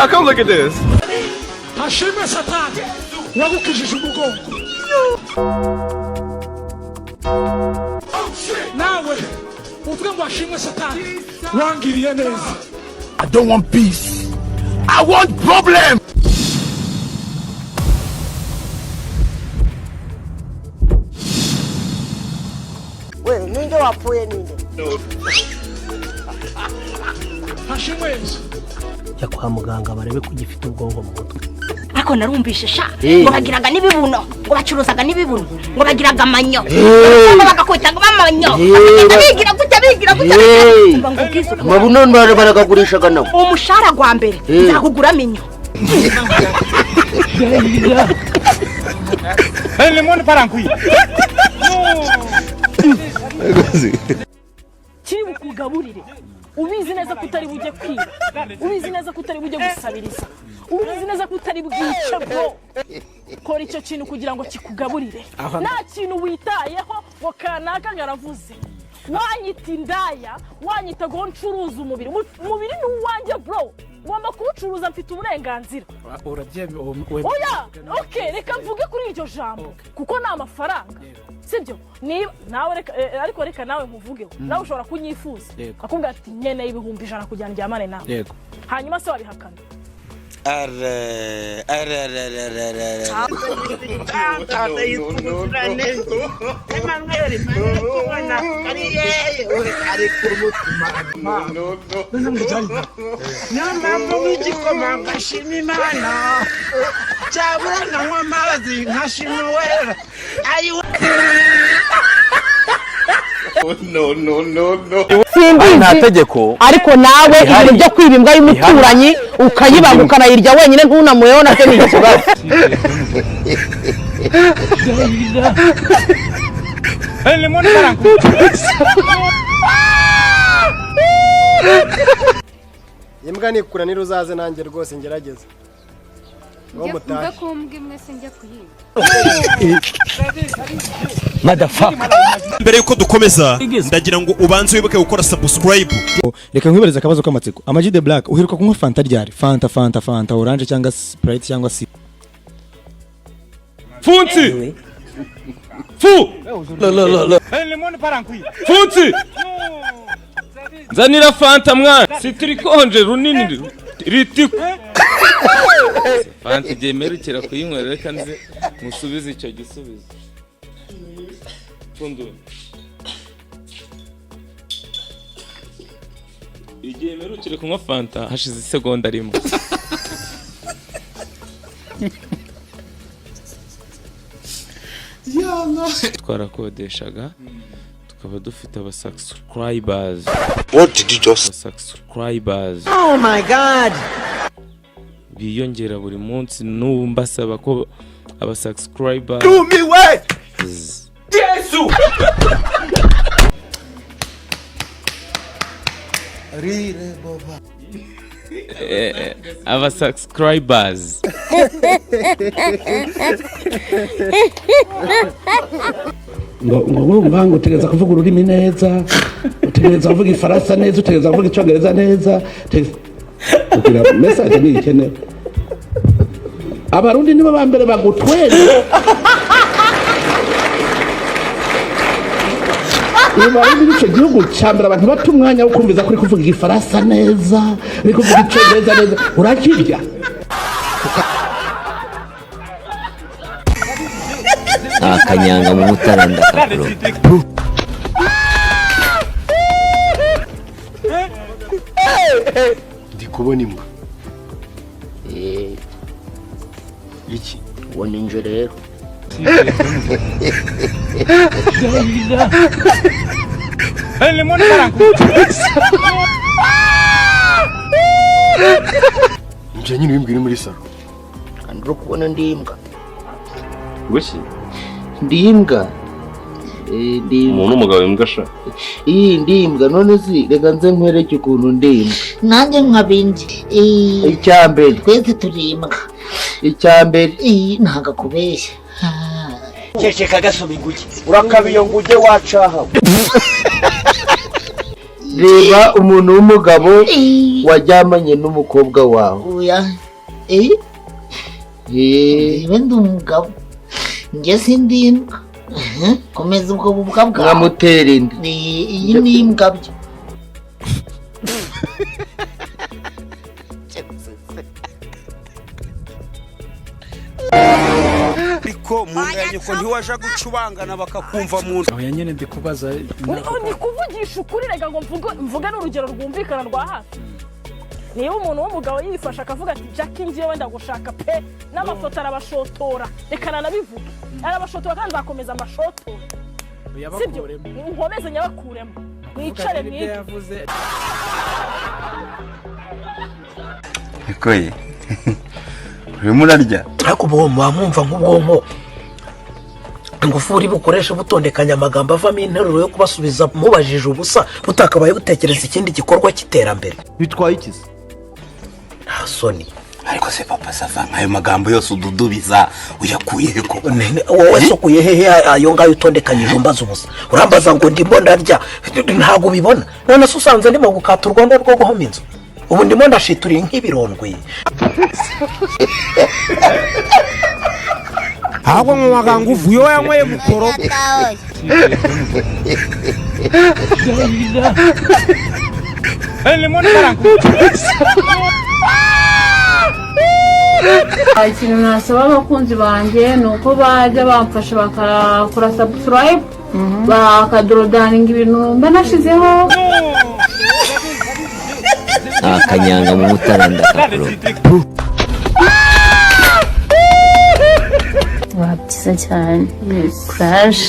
y'all, come look at this. Hashime Satani wagukijije umugongo. Nawe uvuga ngo hashime Satani wangiriye neza. I don't want peace. I want problem. We ninde wapfuye ninde? Hashime ya kwa muganga barebe ko gifite ubwonko mu mutwe. Ako narumvishe sha ngo bagiraga nibibuno ngo bacuruzaga nibibuno ngo bagiraga amanyo ngo bagakwita ngo amanyo bigira gute Mabuno ndare barakagurishaga nawe. umushara gwa mbere nzakugura amenyo. lemon parankui. Kiri bukugaburire ubizi neza ko utari bujye kwiba, ubizi neza ko utari bujye gusabiriza, ubizi neza ko utari bwice bwo kora icyo kintu kugira ngo kikugaburire. Nta kintu witayeho ngo kanaka ngaravuze wanyita indaya, wanyita ngo ncuruza umubiri ni uwanjye bro, ngomba kuwucuruza mfite uburenganzira. Oya okay, reka mvuge kuri iryo jambo kuko ni amafaranga sibyo. Niba nawe reka ariko reka nawe muvugeho, nawe ushobora kunyifuza akubwira ati nyene ibihumbi 100 kujyana njyamane nawe, hanyuma se wabihakana. No. Nta tegeko ariko nawe ibintu byo kwibimbwa y'umuturanyi ukayibanga ukanayirya wenyine ntunamuyeho nacyo ni ikibazo. lemon parankui. Imbwa nikura niruzaze nanjye rwose ngerageza. Njya kumbwa mwese njya kuyiba. Motherfucker. Mbere yuko dukomeza ndagira ngo ubanze wibuke gukora subscribe. Reka nkwibereza akabazo k'amatsiko. Amaji de Black uheruka kunywa Fanta ryari? Fanta orange cyangwa Sprite cyangwa si. Funti. Lemon parankui. Funti! Zanira Fanta mwana. Sitrikonje runini ritiku. Fanta jemerukira kuyinywera reka nze musubize icyo gisubizo. Fundu. Igihe merukire kunywa Fanta hashize isegonda rimwe. Twarakodeshaga tukaba dufite aba subscribers. What did you just? Subscribers. Oh my god. Biyongera buri munsi n'ubu mbasaba ko aba subscribers. Do me way. Yesu. Rire baba. Aba subscribers. ngo utegereza kuvuga ururimi neza, utegereza kuvuga ifaransa neza, utegereza kuvuga icyongereza neza, kugira message ni ikene. Abarundi nibo bambere bagutwere. Abarundi bice gihugu cyambere abantu batumwanya wo kumviza kuri kuvuga ifaransa neza, uri kuvuga icyongereza neza, urakirya. Akanyanga mu mutaranda kapro. Ndi kubona imbwa. Iki? Wone nje rero. Lemon parankui. Nje nyine wimbwira muri saro. Andro kubona ndimbwa. Gushi. Ndimbwa. Umuntu umugabo imbwa sha. Ndimbwa none si reka nze nkwereke ukuntu ndimbwa. Nanjye nkabindi. Icyambere twese turimbwa. Icyambere ntaga kubeshya. Ceceka gasoma inguge. Urakabiyo nguge wacaha. reba umuntu w'umugabo wajyamanye n'umukobwa wawe. Oya. Wenda umugabo. Njye sindi imbwa. Komeza ubwo bubwa bwawe. Nkamutera inda. Iyi ni imbwa byo. Ariko munganye ko ntiwaje gucubangana bakakumva mu nda. Oya nyene ndikubaza. Ni kuvugisha ukuri rega ngo mvuge n'urugero rwumvikana rwa hafi. Niba umuntu w'umugabo yifasha akavuga ati Jackie ngiye wenda gushaka pe n'amafoto arabashotora reka nanabivuga arabashotora kandi nzakomeza amashoto sibyo nkomeze nyabakuremo mwicare mwige Ikoye urimo urarya ariko ubu mwamwumva nk'ubwonko ingufuri bukoresha butondekanya amagambo avamo interuro yo kubasubiza mubajije ubusa butakabaye butekereza ikindi gikorwa cy'iterambere bitwaye ikizi Soni ariko se papa safa ayo magambo yose ududubiza uyakuye ko wowe sokuye hehe ayo ngayo utondekanyije umbaza ubusa urambaza ngo ndimo ndarya ntago bibona none se usanze ndimo gukata urwondo rwo guhoma inzu ubu ndimo ndashituriye nk'ibirondwe ahubwo mu magambo uvuye yanyweye mukoro ikintu nasaba abakunzi banjye ni uko bajya bamfasha bakakora subscribe bakadorodaninga ibintu mba nashizeho akanyanga mu mutaranda kakuro byiza cyane crash